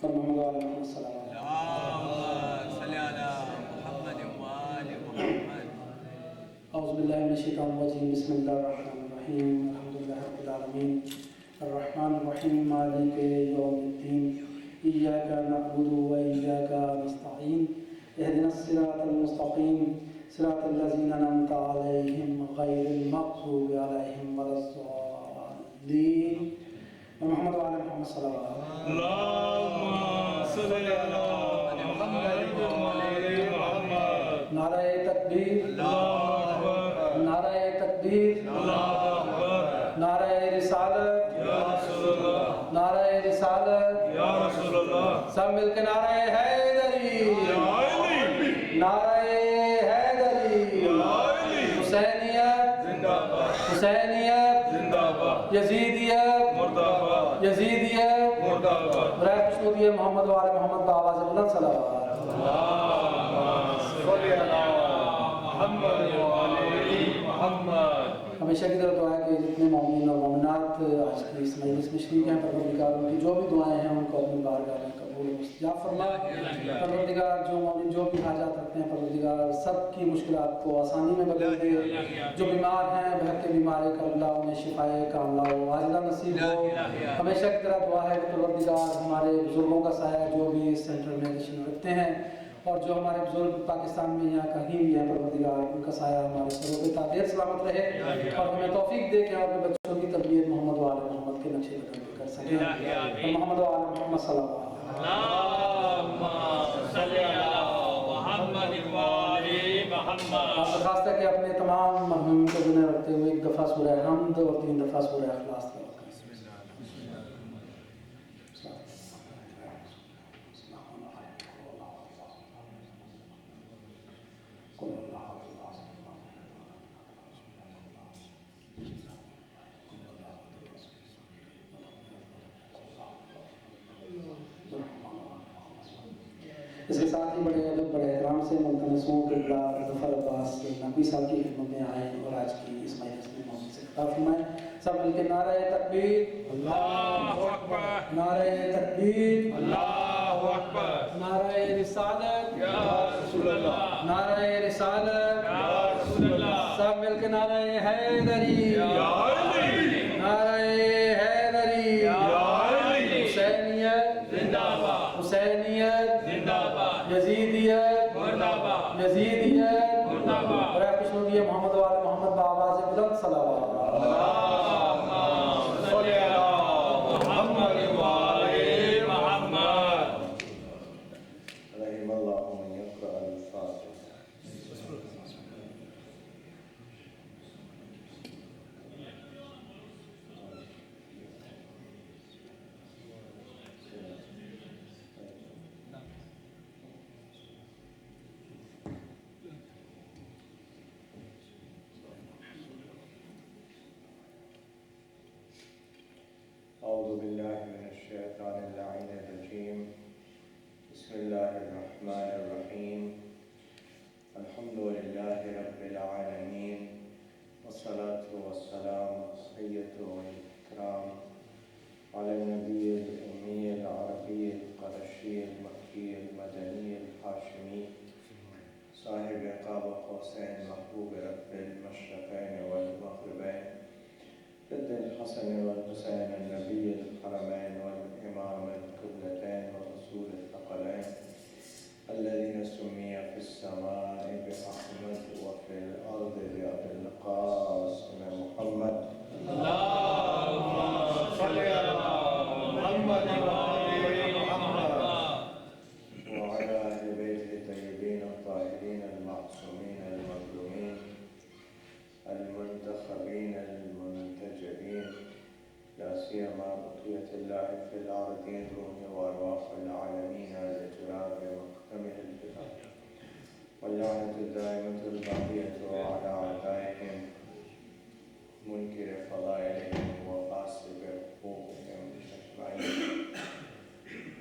محمد وعلى محمد صلی اللہ علیہ اللهم صل على محمد وآل محمد. اعوذ باللہ من الشیطان الرجیم. بسم اللہ الرحمن الرحیم. الحمدللہ رب العالمین الرحمن الرحیم مالک یوم الدین ایاک نعبد و ایاک نستعین اهدنا الصراط المستقیم صراط الذین انعمت علیہم غیر المغضوب علیہم ولا الضالین. محمد وعلى محمد صلی اللہ علیہ وسلم. اللهم صل على محمد وعلى محمد. نعرہ تکبیر، اللہ اکبر، نعرہ تکبیر، اللہ اکبر، نعرہ رسالت، یا رسول اللہ، نعرہ رسالت، یا رسول اللہ. سب مل کے نعرہ حیدری، یا علی، نعرہ حیدری، یا علی. حسینیت زندہ باد، حسینیت، زندہ باد، یزیدیت مردہ باد، یزیدیت. مردہ باد. برائے خوشنودی محمد وعلی محمد بآواز بلند صلوات. اللهم صل على محمد وعلى محمد. ہمیشہ کی طرح دعا ہے کہ جتنے مومن اور مومنات آج کی اس مجلس میں شریک ہیں، پروردگار ان کی جو بھی دعائیں ہیں ان کو اپنی بارگاہ میں قبول و مستجاب فرما. پروردگار جو مومن جو بھی حاجات رکھتے ہیں، پروردگار سب کی مشکلات کو آسانی میں بدل دے. جو بیمار ہیں بہت کے بیمار کربلا انہیں شفائے کاملہ و عاجلہ نصیب ہو. ہمیشہ کی طرح دعا ہے کہ پروردگار ہمارے بزرگوں کا سایہ جو بھی اس سینٹر میں تشریف رکھتے ہیں اور جو ہمارے بزرگ پاکستان میں یہاں کہیں بھی ہیں، پروردگار ان کا سایہ ہمارے سروں پہ تا دیر سلامت رہے اور ہمیں توفیق دے کہ اپنے بچوں کی تربیت محمد وآل محمد کے نقشے قدم پہ کر سکیں. اور محمد وآل محمد صلی اللہ علیہ وسلم. اللهم صل على محمد وعلى محمد. آپ درخواست ہے کہ اپنے تمام مرحومین کو ذہن رکھتے ہوئے ایک دفعہ سورہ حمد اور 3 دفعہ سورہ اخلاص تلاوت کریں. اس کے ساتھ ہی بڑے ادب بڑے احترام سے ملتمسوں کے بلا ظفر عباس نقوی صاحب کی خدمت میں آئے اور آج کی اس مجلس میں موجود سے خطاب فرمائیں. سب مل کے نعرہ تکبیر، اللہ اکبر، نعرہ تکبیر، اللہ اکبر. نعرہ رسالت، یا رسول اللہ، نعرہ رسالت، یا رسول اللہ. سب مل کے نعرہ حیدری، یا علی، نعرہ حیدری، یا علی. حسینیت زندہ باد، حسینیت، زندہ باد، یزیدیت مردہ باد، یزیدیت. مردہ باد. برائے خوشنودی محمد وآل محمد بآواز بلند صلوات. اللهم صل على محمد وعلى محمد. رحم الله من يقرأ الفاتحة. أعوذ بالله من الشيطان اللعين الرجيم. بسم الله الرحمن الرحيم. الحمد لله رب العالمين والصلاة والسلام التحية والإكرام على النبي الأمي العربي القرشي المكي المدني الهاشمي صاحب قاب قوسين محبوب رب المشرقين والمغربين جد الحسن والحسين النبي الحرمين والإمام القبلتين ورسول الثقلين الذين سمي في السماء بأحمد وفي الأرض بأبي القاسم محمد. اللهم صل على محمد وعلى محمد. وعلى أهل بيته الطيبين الطاهرين المعصومين المظلومين المنتخبين المنتجبين لا سيما بقية الله في الأرضين روح وأرواح العالمين لجلال مقدمه الكتاب واللعنة الدائمة الباقية على أعدائهم منكر فضائلهم وفاسق حقوقهم أجمعين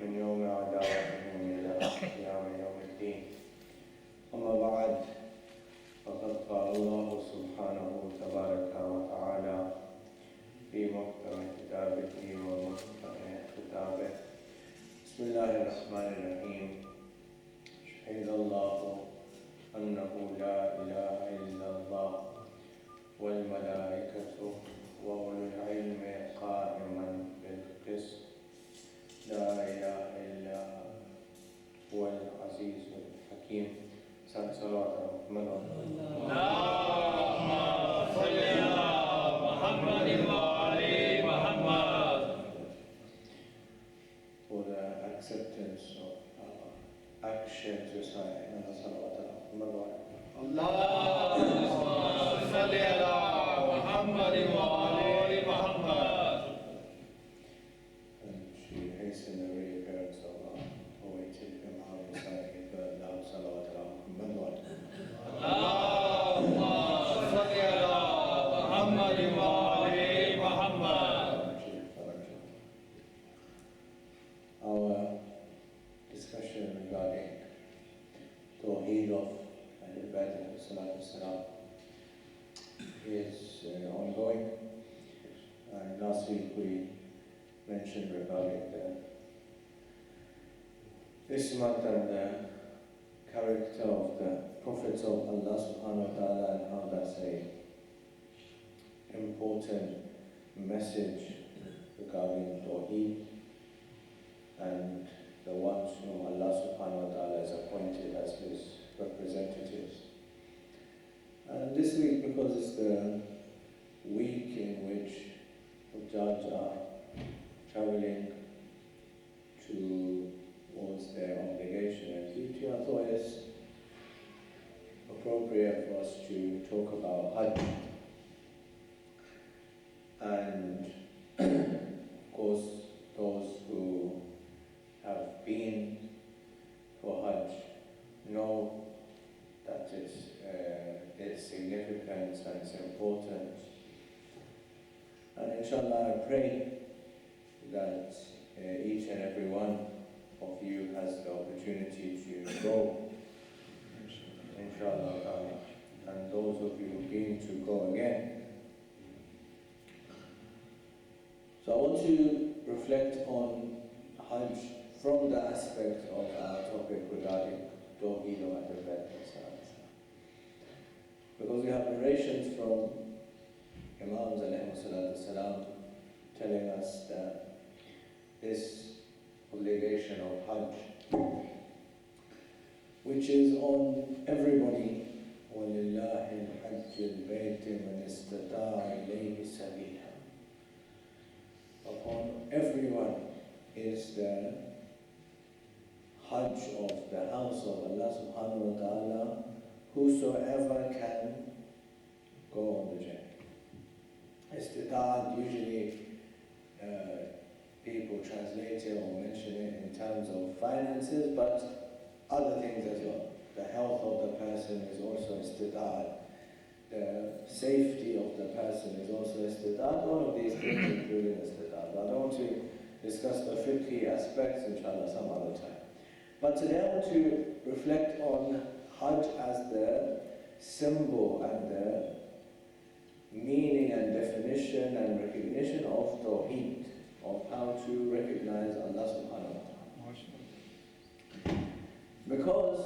من يوم عداوتهم إلى قيام يوم الدين. أما بعد، فقد قال الله سبحانه تبارك وتعالى في محكم كتابه ومحكم خطابه: بسم بسم الله الرحمن الرحيم شهد الله أنه لا إله إلا الله والملائكة وأولو العلم قائما بالقسط لا إله إلا هو العزيز الحكيم صلوات محمد اللهم صل على محمد وآل محمد. For the acceptance of our actions, recite salawat Muhammad. اللهم صل على محمد وآل محمد. And she hastened the reappearance of our awaited Imam Hussainia Mosque. Salawat Muhammad. اللهم صل على محمد وآل محمد. Our discussion regarding Tawheed of Al-Ibadah is ongoing. And last week we mentioned regarding the Ismat and the character of the prophets of Allah subhanahu wa ta'ala and how that's a important message regarding Tawheed and the ones whom Allah subhanahu wa ta'ala has appointed as his representatives. And this week, because it's the week in which the judge are traveling towards their obligation and duty, I thought it's appropriate for us to talk about Hajj. And of course, those who have been for Hajj know that its significance and its importance. And inshallah, I pray that each and every one of you has the opportunity to go, inshallah, and those of you who've been to go again. So I want to reflect on Hajj from the aspect of our topic regarding Tawheed of Al-Ibadah. Because we have narrations from Imams alayhi telling us that this obligation of Hajj, which is on everybody, وَلِلَّهِ الْحَجِّ الْبَيْتِ مَنِ اسْتَطَاعَ إِلَيْهِ سَبِيلًا. Upon everyone is the Hajj of the house of Allah subhanahu wa ta'ala, whosoever can go on the journey. Istita'at, usually people translate it or mention it in terms of finances, but other things as well. The health of the person is also istita'at. The safety of the person is also istita'at. All of these things including istita'at. I don't want to discuss the fiqhi aspects, inshallah, some other time. But today I want to reflect on Hajj as the symbol and the meaning and definition and recognition of Tawheed, of how to recognize Allah subhanahu wa ta'ala. Because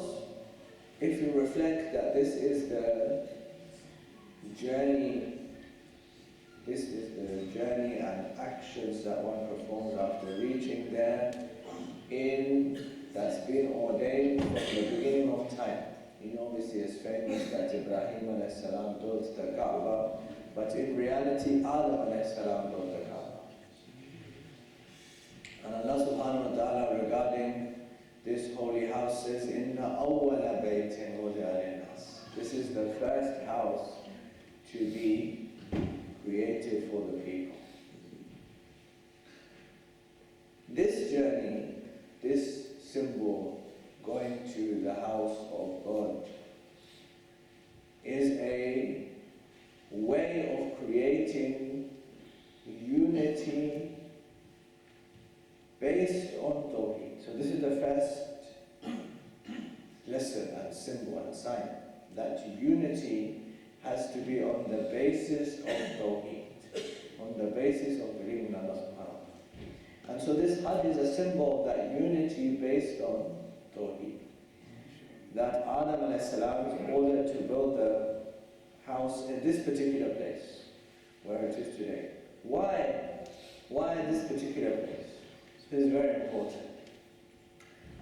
if you reflect that this is the journey and actions that one performs after reaching there, that's been ordained from the beginning of time. You know, obviously it's famous that Ibrahim alayhi salam built the Kaaba, but in reality Adam alayhi salam built the Kaaba. And Allah subhanahu wa ta'ala regarding this holy house says, Inna awwala baytin wudi'a lin-nas. This is the first house to be created for the people. This journey, this symbol, going to the house of God, is a way of creating unity based on Tawheed. So this is the first lesson and symbol and sign that unity has to be on the basis of Tawheed, on the basis of believing in Allah subhanahu wa ta'ala. And so this Hajj is a symbol of that unity based on Tawheed. That Adam a.s. was ordered to build the house in this particular place, where it is today. Why? Why this particular place? This is very important.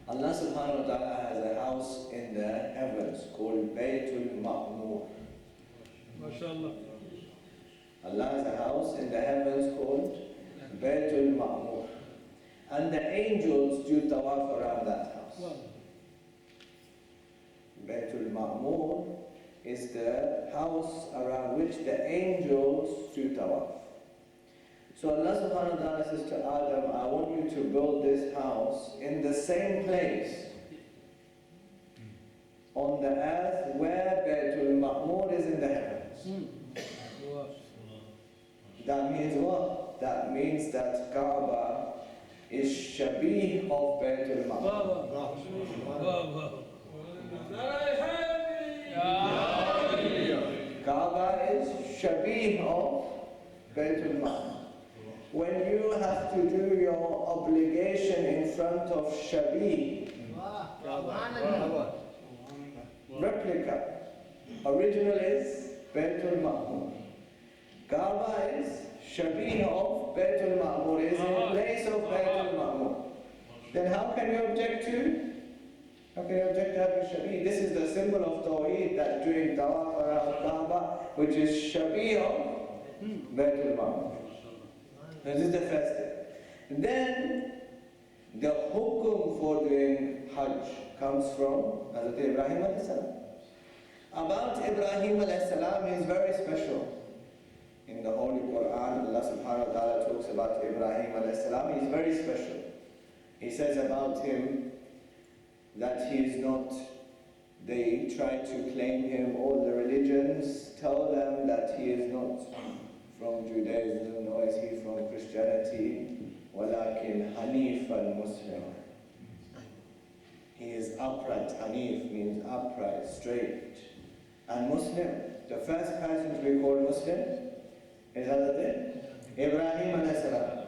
Allah subhanahu wa ta'ala has a house in the heavens called Baytul Ma'mur. MashaAllah. Allah has a house in the heavens called Baytul Ma'mur. And the angels do tawaf around that house. Baytul Ma'mur is the house around which the angels do tawaf. So Allah subhanahu wa ta'ala says to Adam, I want you to build this house in the same place on the earth where Baytul Ma'mur is in the heavens. That means what? That means that Kaaba is Shabih of Baytul Ma'mur. Kaaba is Shabih of Baytul Ma'mur. When you have to do your obligation in front of Shabih, replica, original is Baytul Ma'mur. Kaaba is Shabih of Baytul Ma'mur, is in place of Baytul Ma'mur. Then how can you object to? How can you object to having Shabih? This is the symbol of Tawheed, that doing tawaf around Kaaba, which is Shabih of Baytul Ma'mur. This is the first thing. Then the hukum for doing Hajj comes from Hazrat Ibrahim alayhi salam. About Ibrahim alayhi salam, he is very special. In the Holy Quran, Allah subhanahu wa ta'ala talks about Ibrahim alayhi salam. He is very special. He says about him that he is not, they try to claim him, all the religions tell them that he is not from Judaism, nor is he from Christianity, وَلَكِنْ حَنِيفًا Muslim. He is upright. Hanif means upright, straight. And Muslim, the first person to be called Muslim is Hazrat Ibrahim alayhi salam.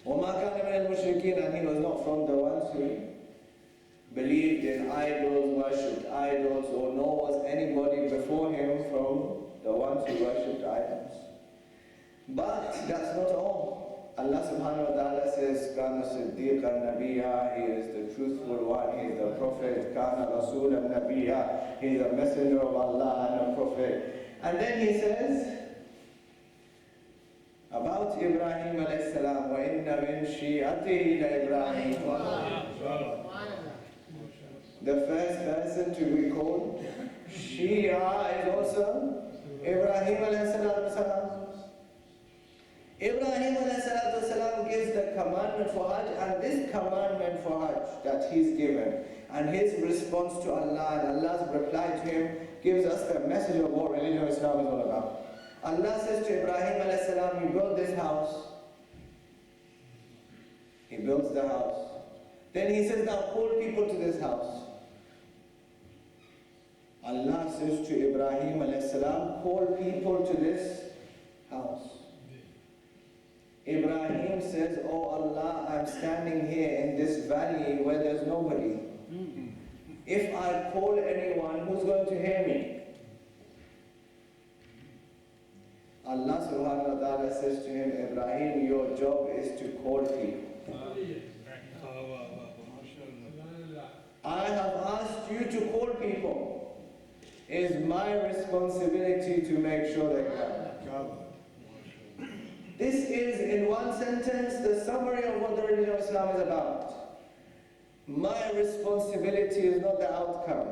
وَمَا كَانَ مِنَ الْمُشْرِكِينَ, and he was not from the ones who believed in idols, worshipped idols, or nor was anybody before him from the ones who worshipped idols. But that's not all. Allah subhanahu wa ta'ala says, Kana Siddiqan Nabiya, he is the truthful one, he is the prophet. Kana Rasulan Nabiya, he is a messenger of Allah and a prophet. And then he says about Ibrahim alayhi salam, وَإِنَّ مِنْ شِيعَتِهِ لَإِبْرَاهِيمَ. The first person to be called Shia is also Ibrahim alayhi salam. Ibrahim alayhi salam gives the commandment for Hajj, and this commandment for Hajj that he's given, and his response to Allah and Allah's reply to him gives us the message of what religion of Islam is all about. Allah says to Ibrahim alayhi salam, you build this house. He builds the house. Then he says, now call people to this house. Allah says to Ibrahim alayhi salam, call people to this house. Ibrahim says, oh Allah, I'm standing here in this valley where there's nobody. If I call anyone, who's going to hear me? Allah subhanahu wa ta'ala says to him, Ibrahim, your job is to call people. I have asked you to call people. It is my responsibility to make sure they come. This is, in one sentence, the summary of what the religion of Islam is about. My responsibility is not the outcome.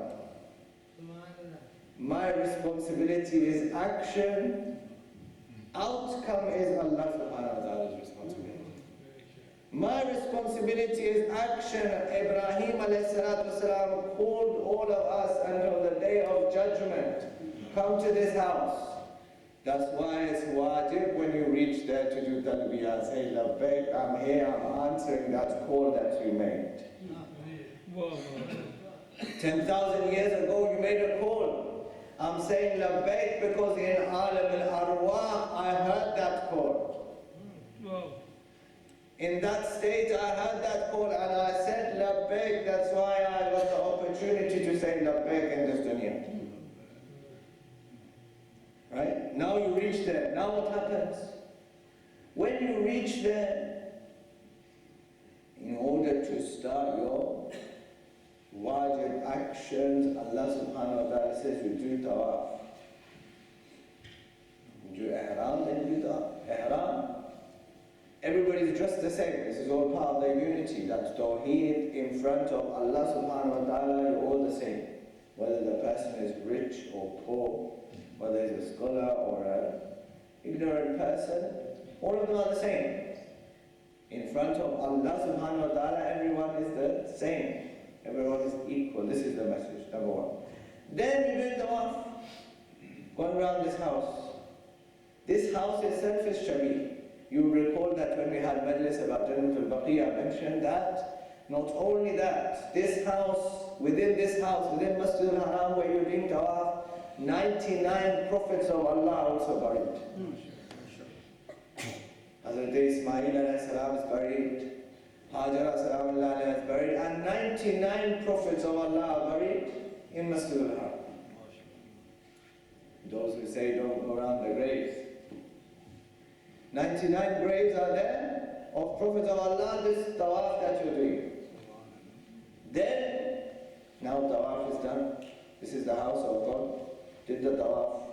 My responsibility is action. Outcome is Allah subhanahu wa ta'ala's responsibility. My responsibility is action. Ibrahim alayhi salatu wasalam called all of us until the day of judgment. Come to this house. That's why it's wajib when you reach there to do talbiyah. Say, labbaik, I'm here, I'm answering that call that you made. 10,000 years ago you made a call. I'm saying labbaik because in alam al-arwah I heard that call. In that state, I heard that call and I said labbaik. That's why I got the opportunity to say labbaik in this dunya. Right? Now you reach there. Now what happens? When you reach there, in order to start your wajib actions, Allah subhanahu wa ta'ala says you do tawaf. You do ihram, then you do ihram. Everybody's dressed the same. This is all part of the unity. That's tawheed. In front of Allah subhanahu wa ta'ala, you're all the same. Whether the person is rich or poor, whether he's a scholar or an ignorant person, all of them are the same. In front of Allah subhanahu wa ta'ala, everyone is the same. Everyone is equal. This is the message, number one. Then you do tawaf, going around this house. This house itself is Shabir. You recall that when we had majlis about Jannatul Baqiyah, I mentioned that not only that, this house, within Masjid al-Haram where you're doing tawaf, 99 prophets of Allah are also buried. Hazrat Ismail alayhi salam is buried, Hajar salam is buried, and 99 prophets of Allah are buried in Masjid al-Haram. Those who say don't go around the graves. 99 graves are there of prophets of Allah, this tawaf that you're doing. Then, now tawaf is done. This is the house of God. Did the tawaf.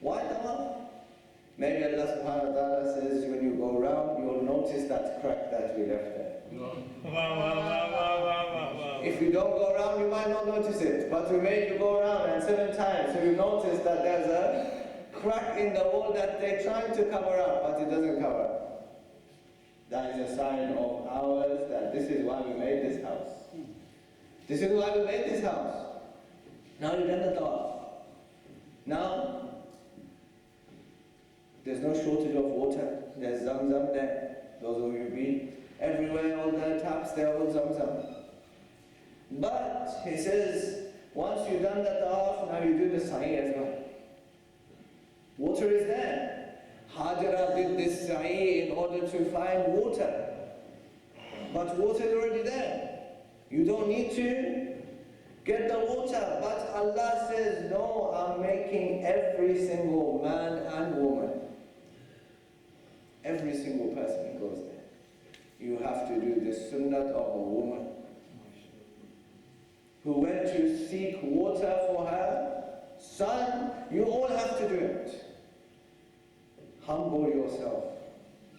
Why tawaf? Maybe Allah subhanahu wa ta'ala says when you go around, you'll notice that crack that we left there. If you don't go around, you might not notice it. But we made you go around and 7 times, so you notice that there's a crack in the wall that they're trying to cover up, but it doesn't cover up. That is a sign of ours that this is why we made this house. This is why we made this house. Now you've done the tawaf. Now, there's no shortage of water. There's Zamzam there. Those of you been everywhere, all the taps, they're all Zamzam. But he says, once you've done the tawaf, now you do the sa'i as well. Water is there. Hajara did this sa'i in order to find water. But water is already there. You don't need to get the water. But Allah says, no, I'm making every single man and woman. Every single person goes there. You have to do the sunnah of a woman who went to seek water for her son. You all have to do it. Humble yourself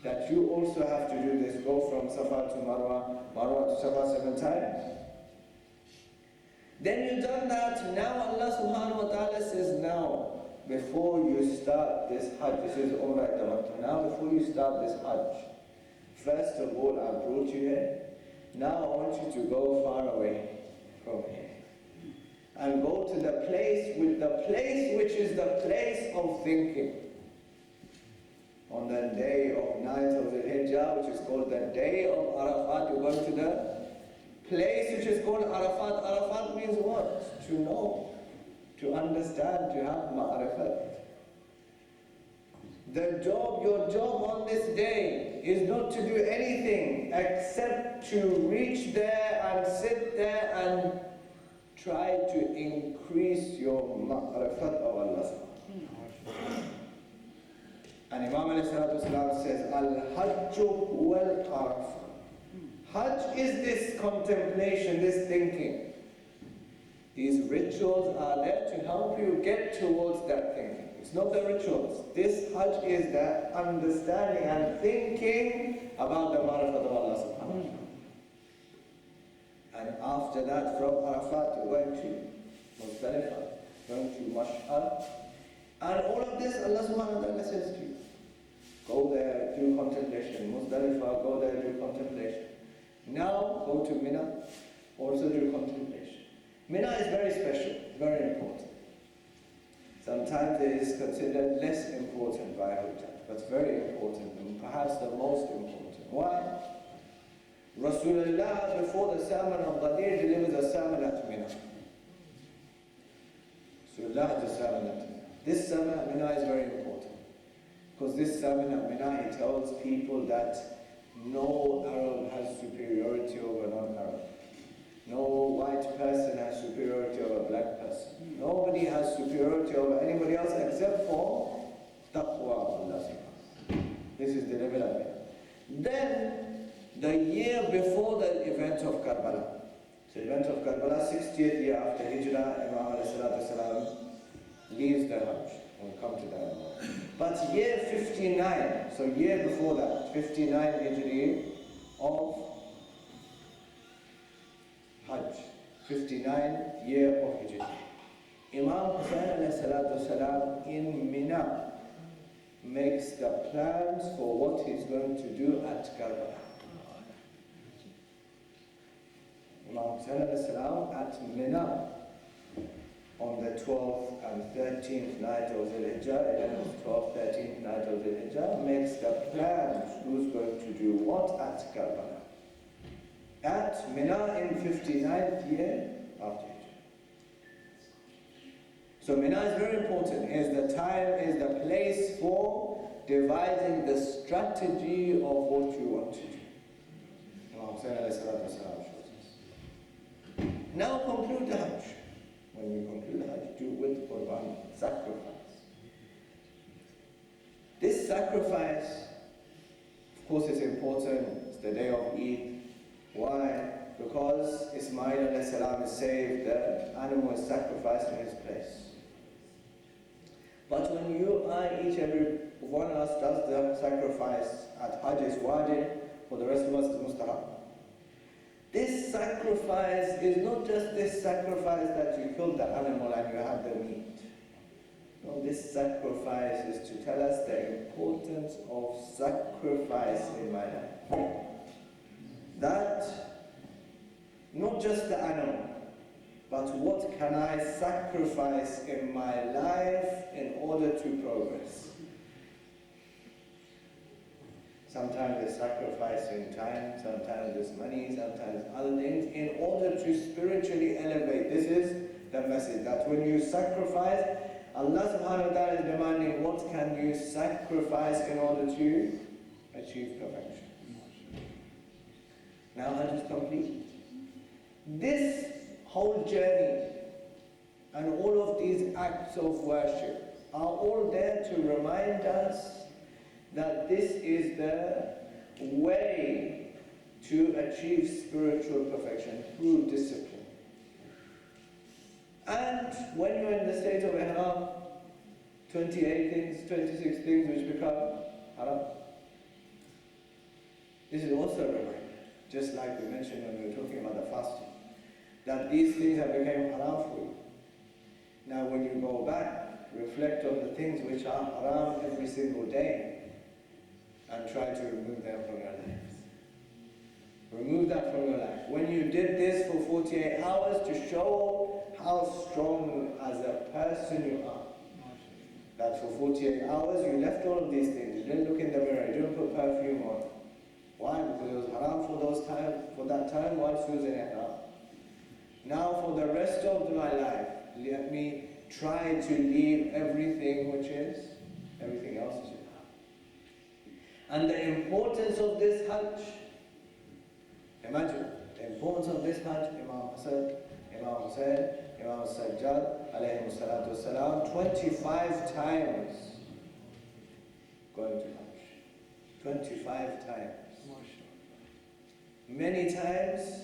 that you also have to do this. Go from Zafar to Marwa, Marwa to Zafar 7 times. Then you've done that. Now Allah subhanahu wa ta'ala says, now before you start this Hajj, this is Umrah Tamattu. Now before you start this Hajj, first of all I brought you here. Now I want you to go far away from here and go to the place which is the place of thinking. On the day of 9th of the Hijjah, which is called the day of Arafat, you go to the place which is called Arafat. Arafat means what? To know, to understand, to have ma'rifat. Your job on this day is not to do anything except to reach there and sit there and try to increase your ma'rifat of Allah. And Imam al-Islam says, Al-Hajju wal-Arafah. Hajj is this contemplation, this thinking. These rituals are there to help you get towards that thinking. It's not the rituals. This Hajj is the understanding and thinking about the Maarif-e-Islam of Allah subhanahu wa ta'ala. And after that, from Arafat, you're going to Muzdalifah, going to Mash'ar. And all of this, Allah subhanahu wa ta'ala says to you, go there, do contemplation. Muzdalifah, go there, do contemplation. Now, go to Mina, also do contemplation. Mina is very special, very important. Sometimes it is considered less important by Hujjah, but very important, and perhaps the most important. Why? Rasulullah, before the sermon of Ghadir, delivers a sermon at Mina. Rasulullah has a sermon at Mina. This sermon at Mina is very important. Because this sermon at Mina, he tells people that no Arab has superiority over non-Arab. No white person has superiority over a black person. Nobody has superiority over anybody else except for taqwa of Allah. This is the level of it. Then, the year before the event of Karbala, so the event of Karbala, 60th year after Hijrah, Imam ﷺ leaves the Hajj. We'll come to that. But year 59, so year before that, 59 Hijri of Hajj, 59th year of Hijrah. Imam Hussainia in Mina makes the plans for what he's going to do at Karbala. Imam Hussainia at Mina on the 12th and 13th night of the Hijjah, 11th, 12th, 13th night of the Hijjah, makes the plans who's going to do what at Karbala. At Mina in 59th year after Hijrah. So Mina is very important. Is the time, is the place for devising the strategy of what you want to do. Imam Hussain shows us. Now conclude the Hajj. When you conclude the Hajj, do with Qurban, sacrifice. This sacrifice, of course, is important. It's the day of Eid. Why? Because Ismail is saved, the animal is sacrificed in his place. But when you, I, each, every one of us does the sacrifice at Hajj is wajib, for the rest of us is mustahab. This sacrifice is not just this sacrifice that you kill the animal and you have the meat. No, this sacrifice is to tell us the importance of sacrifice in my life. That not just the animal, but what can I sacrifice in my life in order to progress? Sometimes there's sacrifice in time, sometimes there's money, sometimes other things, in order to spiritually elevate. This is the message, that when you sacrifice, Allah subhanahu wa ta'ala is demanding what can you sacrifice in order to achieve perfection. Now Hajj is complete. This whole journey and all of these acts of worship are all there to remind us that this is the way to achieve spiritual perfection through discipline. And when you're in the state of ihram, 28 things, 26 things which become haram. This is also a reminder, just like we mentioned when we were talking about the fasting, that these things have become haram for you. Now when you go back, reflect on the things which are haram every single day, and try to remove them from your life. Remove that from your life. When you did this for 48 hours to show how strong as a person you are. That for 48 hours you left all of these things. You didn't look in the mirror, you didn't put perfume on. Why? Because it was haram for that time whilst you was in ihram. Now for the rest of my life, let me try to leave everything everything else is. And the importance of this Hajj, imagine, the importance of this Hajj, Imam Hussain, Imam Sajjad, alayhi salatu wasalam, 25 times going to Hajj. 25 times. Many times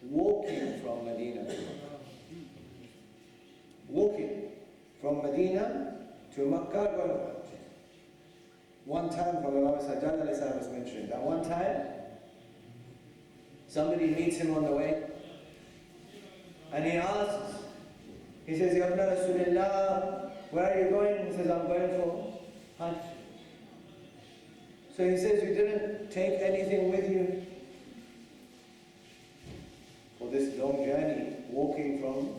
walking from Medina to Makkah. Walking from Medina to Makkah going to Hajj. One time, from Imam Sajjad was mentioned, that one time, somebody meets him on the way, and he asks, he says, Ya Ibn Rasulullah, where are you going? He says, I'm going for Hajj. So he says, you didn't take anything with you for this long journey, walking from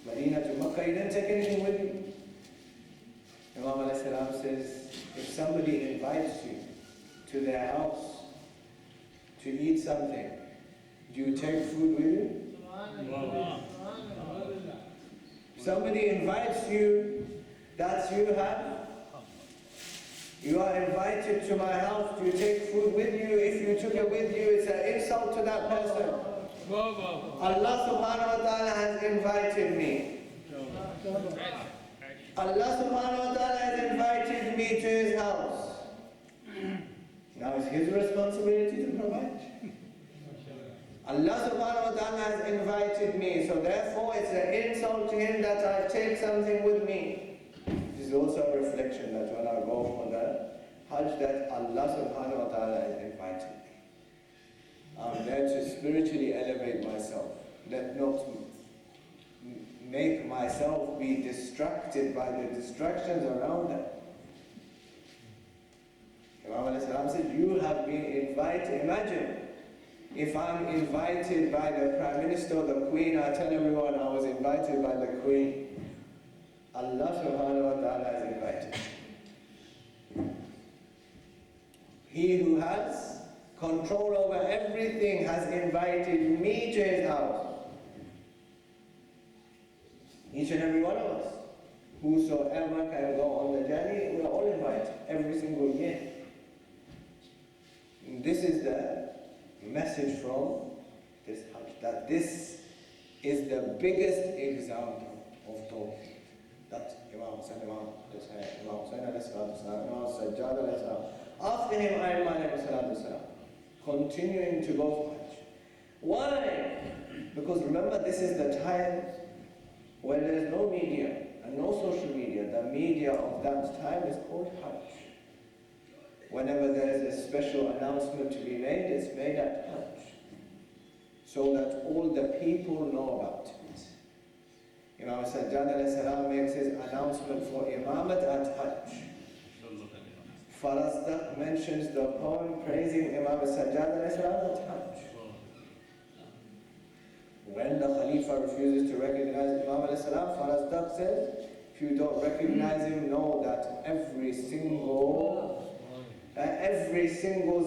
Medina to Makkah, you didn't take anything with you. Imam says, if somebody invites you to their house to eat something, do you take food with you? Somebody invites you that you have You are invited to my house. Do you take food with you? If you took it with you, it's an insult to that person. Allah subhanahu wa ta'ala has invited me. Allah subhanahu wa ta'ala has invited me to his house. Now it's his responsibility to provide. Allah subhanahu wa ta'ala has invited me, so therefore it's an insult to him that I take something with me. This is also a reflection that when I go for the Hajj, that Allah subhanahu wa ta'ala has invited me. I'm there to spiritually elevate myself. Let not make myself be distracted by the distractions around them. Imam al-Islam said, you have been invited. Imagine, if I'm invited by the Prime Minister or the Queen, I tell everyone I was invited by the Queen. Allah subhanahu wa ta'ala has invited. He who has control over everything has invited me to his house. Each and every one of us. Whosoever can go on the journey, we are all invited, every single year. And this is the message from this Hajj, that this is the biggest example of Tawheed. That Imam Hussain, Imam Hussain Imam Sajjad, after him IMI continuing to go for Hajj. Why? Because remember, this is the time when there is no media and no social media. The media of that time is called Hajj. Whenever there is a special announcement to be made, it's made at Hajj, so that all the people know about it. Imam Sajjad alayhi makes his announcement for Imamat at Hajj. Farazdak mentions the poem praising Imam Sajjad alayhi at Hajj. When the Khalifa refuses to recognize Imam alayhi salam, Farazdak says, if you don't recognize him, know that every single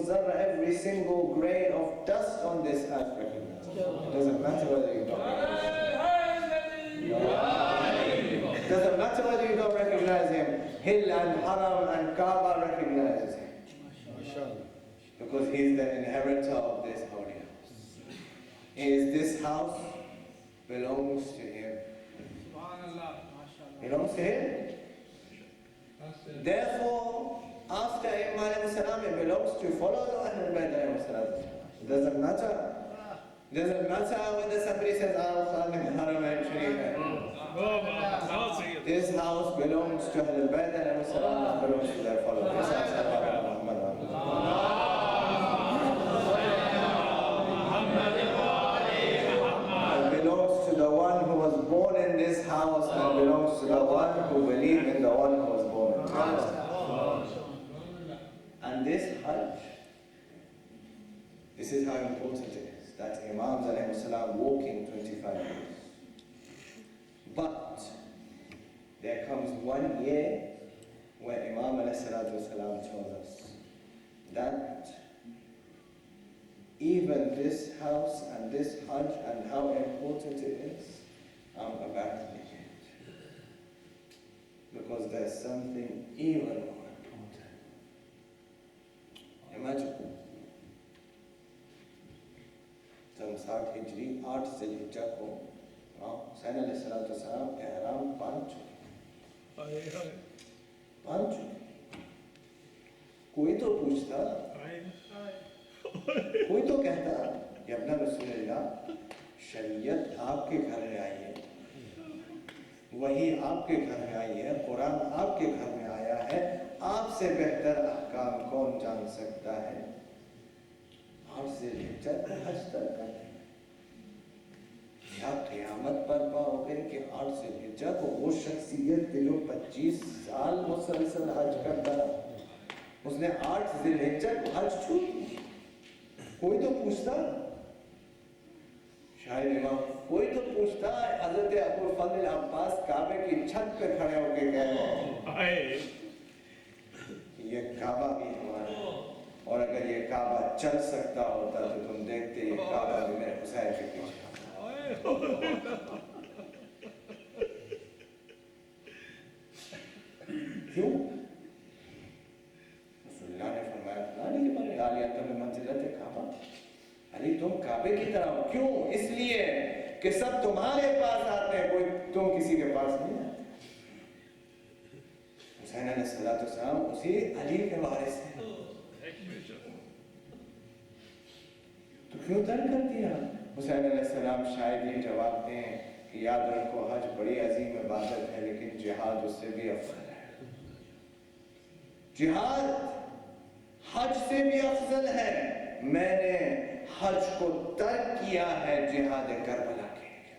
zarra, every single grain of dust on this earth recognizes him. It doesn't matter whether you don't recognize him. It doesn't matter whether you don't recognize him. Hill and Haram and Kaaba recognizes him. Because he is the inheritor of this holy house. This house belongs to him. Belongs to him. Therefore, after Imam al-Salam, it belongs to follow the Ahlul Bayt al-Salam. It doesn't matter. It doesn't matter whether somebody says, Khadim Haram al-Sharif. This house belongs to Ahlul Bayt al-Salam, it belongs to their followers. It belongs to the one who was born in this house, and belongs to the one who believes in the one who was born in this house. And this Hajj, this is how important it is, that Imams alayhi salam walking 25 years. But there comes 1 year where Imam alayhi salam tells us that even this house and this Hajj and how important it is, I'm about to begin. Because there's something even more important. Imagine, जब 60 हिजरी 8 ज़िलहिज्जा को हुसैन अलैहिस्सलाम एहराम बांध चुके। कोई तो पूछता, कोई तो कहता कि अपना रसूलुल्लाह, शरीयत आपके घर में आई है, वही आपके घर में आई है, कुरान आपके घर में आया है, आपसे बेहतर अहकाम कौन जान सकता है? आपसे बेहतर हज तक क्या क़यामत पर पाओगे कि 8 ज़िलहिज्जा को वो शख्सियत थी जो 25 साल मुसलसल हज करता रहा, उसने 8 ज़िलहिज्जा को हज छूट दी। कोई तो पूछता, शायद इमाम कोई तो पूछता, हज़रत अबू फज़ल अब्बास काबे की छत पे खड़े होके कह रहे हैं, ये काबा भी हमारा, और अगर ये काबा चल सकता होता तो तुम देखते ये काबा भी मेरे हुसैन के पीछे। क्यों? عالیہ بمنزلت کعبہ. علی تم کعبے کی طرح ہو. کیوں؟ اس لیے کہ سب تمہارے پاس آتے ہیں, کوئی تم کسی کے پاس نہیں آتے. حسین علیہ السلام اسی علی کے وارث ہیں, تو کیوں ترک کر دیا؟ حسین علیہ السلام شاید یہ جواب دیں کہ یاد رکھو حج بڑی عظیم عبادت ہے لیکن جہاد اس سے بھی افضل ہے. جہاد حج سے بھی افضل ہے. میں نے حج کو ترک کیا ہے جہاد کربلا کے لیے.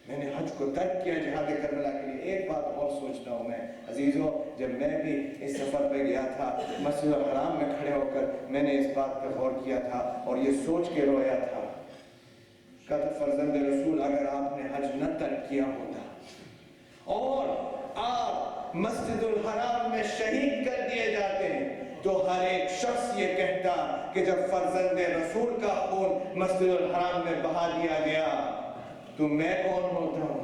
میں نے حج کو ترک کیا جہاد کربلا کے لیے. ایک بات اور سوچتا ہوں میں عزیزوں, جب میں بھی اس سفر پہ گیا تھا مسجد الحرام میں کھڑے ہو کر میں نے اس بات پہ غور کیا تھا اور یہ سوچ کے رویا تھا. کہا فرزند رسول اگر آپ نے حج نہ ترک کیا ہوتا اور آپ مسجد الحرام میں شہید کر دیے جاتے ہیں تو ہر ایک شخص یہ کہتا کہ جب فرزند رسول کا خون مسجد الحرام میں بہا دیا گیا تو میں کون ہوتا ہوں,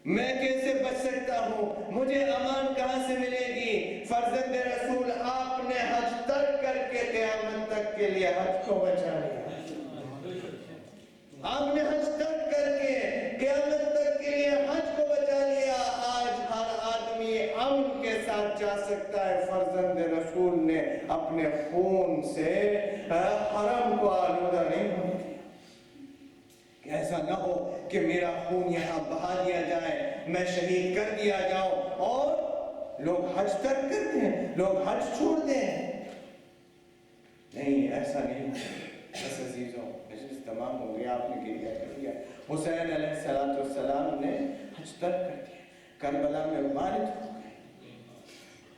میں کیسے بچ سکتا ہوں, مجھے امان کہاں سے ملے گی؟ فرزند رسول آپ نے حج ترک کر کے قیامت تک کے لیے حج کو بچا لیا. آپ نے حج ترک کر کے قیامت تک کے لیے حج کو بچا لیا. آج ہر آدمی امن کے ساتھ جا سکتا ہے. فرزند رسول نے اپنے خون سے حرم کو آلودہ نہیں ہونے دیا. کہ ایسا نہ ہو کہ میرا خون یہاں بہا دیا جائے, میں شہید کر دیا جاؤں اور لوگ حج ترک کرتے ہیں, لوگ حج چھوڑ دیں. نہیں, ایسا نہیں. بس عزیزوں مجلس تمام ہو گیا, آپ نے گریہ کر دیا. حسین علیہ السلام نے حج ترک کر دیا. کربلا میں والد ہو گئے,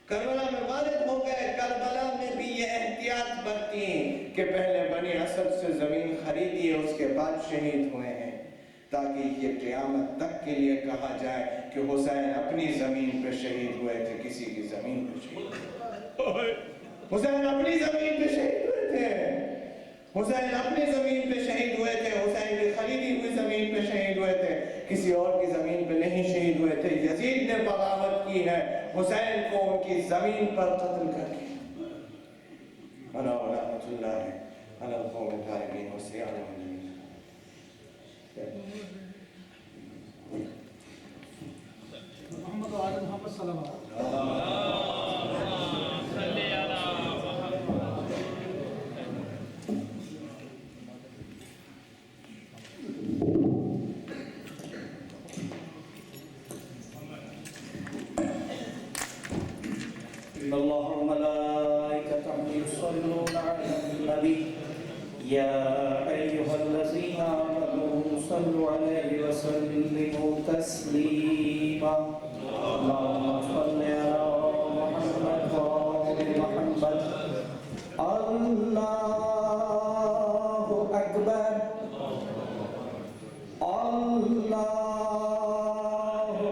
کربلا میں والد ہو گئے. کربلا میں بھی یہ احتیاط برتی کہ پہلے بنی اسد سے زمین خریدی, اس کے بعد شہید ہوئے ہیں, تاکہ یہ قیامت تک کے لیے کہا جائے کہ حسین اپنی زمین پہ شہید ہوئے تھے, کسی کی زمین پہ شہید ہوئے. حسین اپنی زمین پہ شہید ہوئے تھے, حسین اپنی زمین پہ شہید ہوئے تھے. حسین کی خریدی ہوئی زمین پہ شہید ہوئے تھے, کسی اور کی زمین پہ نہیں شہید ہوئے تھے. یزید نے بغاوت کی ہے, حسین کو ان کی زمین پر قتل کر کے. انا ورحمۃ اللہ علی القوم الظالمین والسلام علیکم. محمد و آل محمد صلی اللہ علیہ إن الله وملائكته يصلون على النبي يا أيها الذين آمنوا صلوا عليه وسلموا تسليما. اللهم صل على محمد وآل محمد. الله أكبر, الله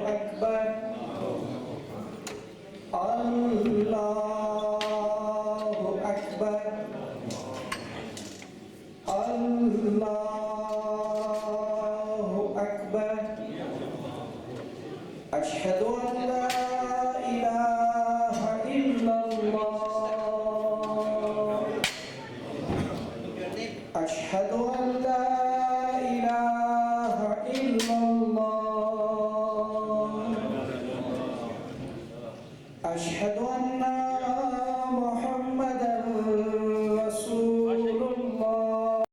أكبر, الله أكبر, الله أكبر. أشهد أن لا إله إلا الله. أشهد